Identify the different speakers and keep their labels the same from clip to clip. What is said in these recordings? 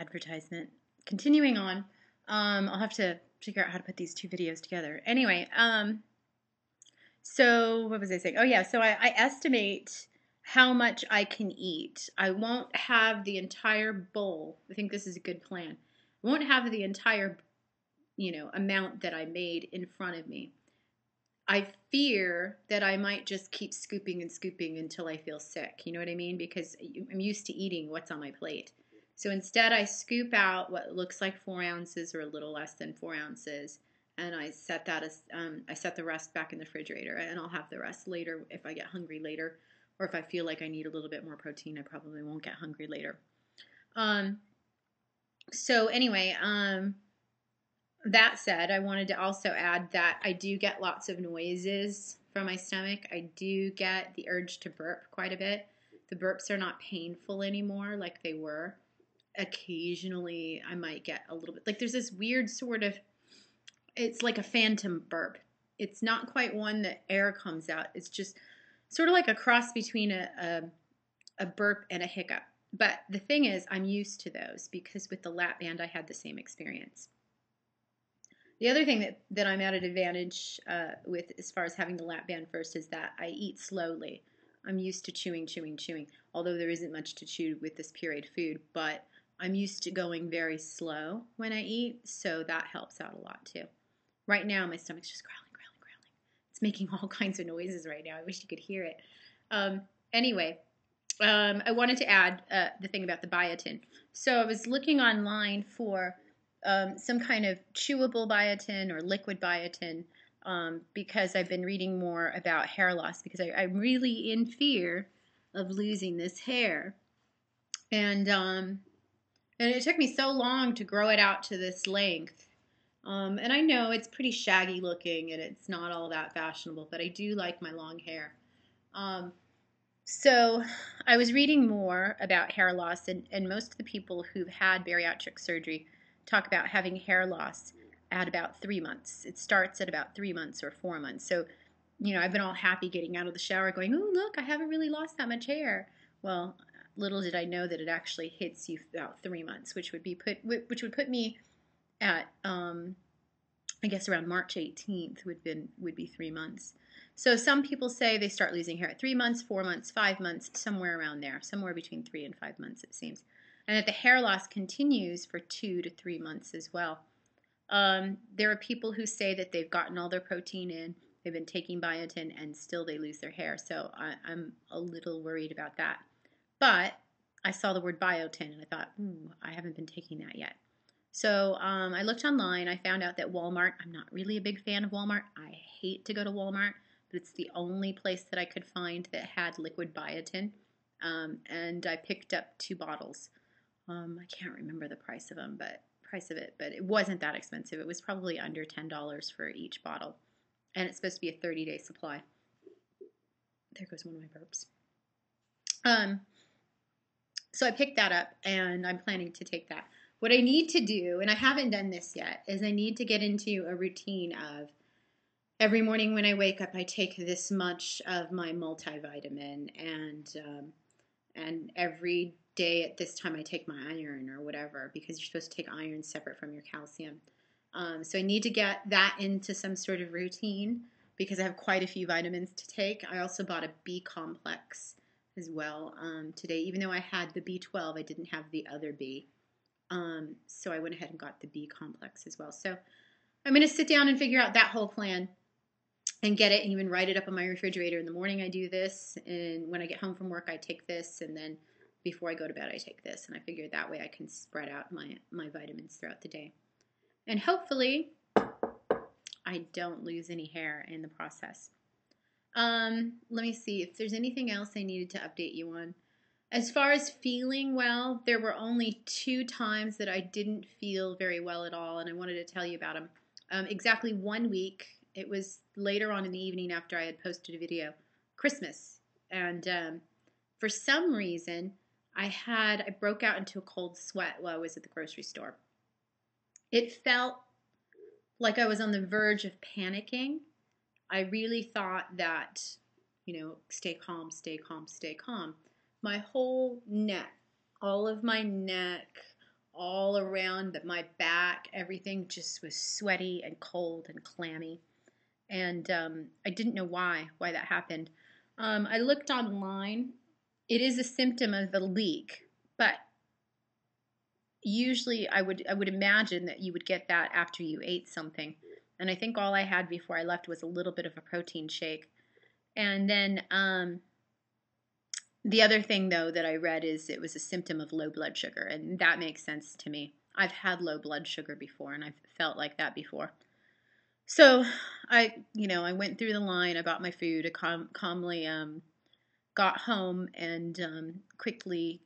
Speaker 1: advertisement. Continuing on, I'll have to figure out how to put these two videos together. Anyway, so what was I saying? Oh yeah, so I estimate how much I can eat. I won't have the entire bowl. I think this is a good plan. I won't have the entire, amount that I made in front of me. I fear that I might just keep scooping and scooping until I feel sick. You know what I mean? Because I'm used to eating what's on my plate. So instead, I scoop out what looks like 4 ounces or a little less than 4 ounces, and I set the rest back in the refrigerator, and I'll have the rest later if I get hungry later, or if I feel like I need a little bit more protein. I probably won't get hungry later. So anyway, that said, I wanted to also add that I do get lots of noises from my stomach. I do get the urge to burp quite a bit. The burps are not painful anymore like they were. Occasionally, I might get a little bit, like there's this weird sort of, it's like a phantom burp. It's not quite one that air comes out. It's just sort of like a cross between a burp and a hiccup. But the thing is, I'm used to those because with the lap band, I had the same experience. The other thing that I'm at an advantage with as far as having the lap band first is that I eat slowly. I'm used to chewing, although there isn't much to chew with this pureed food, but I'm used to going very slow when I eat, so that helps out a lot too. Right now, my stomach's just growling. It's making all kinds of noises right now. I wish you could hear it. Anyway, I wanted to add the thing about the biotin. So I was looking online for some kind of chewable biotin or liquid biotin because I've been reading more about hair loss because I'm really in fear of losing this hair. And it took me so long to grow it out to this length. And I know it's pretty shaggy looking and it's not all that fashionable, but I do like my long hair. So I was reading more about hair loss, and most of the people who've had bariatric surgery talk about having hair loss at about 3 months. It starts at about 3 months or 4 months. So, I've been all happy getting out of the shower going, oh, look, I haven't really lost that much hair. Well, little did I know that it actually hits you about 3 months, which would put me at, I guess around March 18th would be 3 months. So some people say they start losing hair at 3 months, 4 months, 5 months, somewhere around there, somewhere between 3 and 5 months it seems. And that the hair loss continues for 2 to 3 months as well. There are people who say that they've gotten all their protein in, they've been taking biotin, and still they lose their hair. So I'm a little worried about that. But I saw the word biotin, and I thought, I haven't been taking that yet. So I looked online. I found out that Walmart, I'm not really a big fan of Walmart. I hate to go to Walmart, but it's the only place that I could find that had liquid biotin. And I picked up 2 bottles. I can't remember the price of it, but it wasn't that expensive. It was probably under $10 for each bottle, and it's supposed to be a 30-day supply. There goes one of my burps. So I picked that up, and I'm planning to take that. What I need to do, and I haven't done this yet, is I need to get into a routine of every morning when I wake up, I take this much of my multivitamin, and every day at this time I take my iron or whatever, because you're supposed to take iron separate from your calcium. So I need to get that into some sort of routine because I have quite a few vitamins to take. I also bought a B complex as well today. Even though I had the B12, I didn't have the other B. So I went ahead and got the B complex as well. So I'm going to sit down and figure out that whole plan and get it and even write it up on my refrigerator. In the morning I do this, and when I get home from work I take this, and then before I go to bed I take this, and I figure that way I can spread out my vitamins throughout the day. And hopefully I don't lose any hair in the process. Let me see if there's anything else I needed to update you on. As far as feeling well, there were only 2 times that I didn't feel very well at all, and I wanted to tell you about them. Exactly 1 week. It was later on in the evening after I had posted a video, Christmas, and for some reason I broke out into a cold sweat while I was at the grocery store. It felt like I was on the verge of panicking. I really thought that, stay calm, stay calm, stay calm. My whole neck, all of my neck, all around my back. Everything just was sweaty and cold and clammy. And I didn't know why that happened. I looked online. It is a symptom of a leak, but usually I would imagine that you would get that after you ate something. And I think all I had before I left was a little bit of a protein shake. And then the other thing, though, that I read is it was a symptom of low blood sugar, and that makes sense to me. I've had low blood sugar before, and I've felt like that before. So I went through the line. I bought my food. I calmly got home and quickly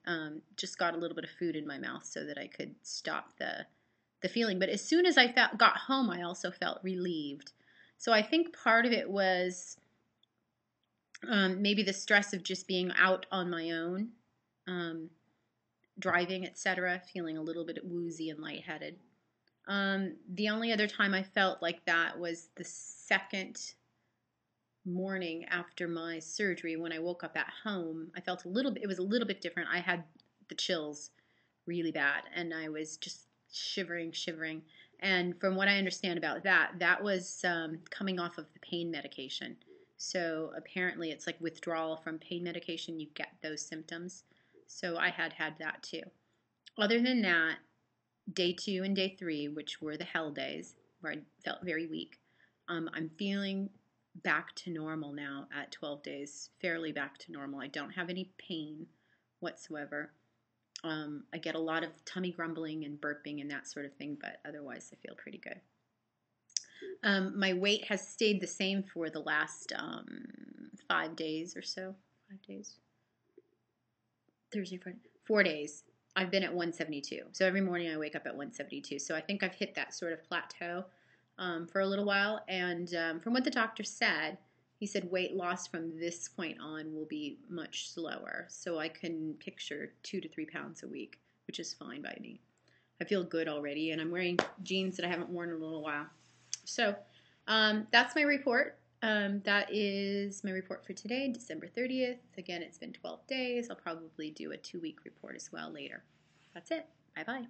Speaker 1: just got a little bit of food in my mouth so that I could stop the feeling. But as soon as I got home, I also felt relieved. So I think part of it was maybe the stress of just being out on my own, driving, etc., feeling a little bit woozy and lightheaded. The only other time I felt like that was the second morning after my surgery when I woke up at home. I felt it was a little bit different. I had the chills really bad, and I was just shivering. And from what I understand about that was coming off of the pain medication. So apparently it's like withdrawal from pain medication, you get those symptoms. So I had that too. Other than that, day 2 and day 3, which were the hell days, where I felt very weak, I'm feeling back to normal now at 12 days, fairly back to normal. I don't have any pain whatsoever. I get a lot of tummy grumbling and burping and that sort of thing, but otherwise I feel pretty good. My weight has stayed the same for the last 5 days or so. 5 days? Thursday, Friday. 4 days. I've been at 172. So every morning I wake up at 172. So I think I've hit that sort of plateau for a little while. And from what the doctor said, he said weight loss from this point on will be much slower. So I can picture 2 to 3 pounds a week, which is fine by me. I feel good already, and I'm wearing jeans that I haven't worn in a little while. So that's my report. That is my report for today, December 30th. Again, it's been 12 days. I'll probably do a 2-week report as well later. That's it. Bye-bye.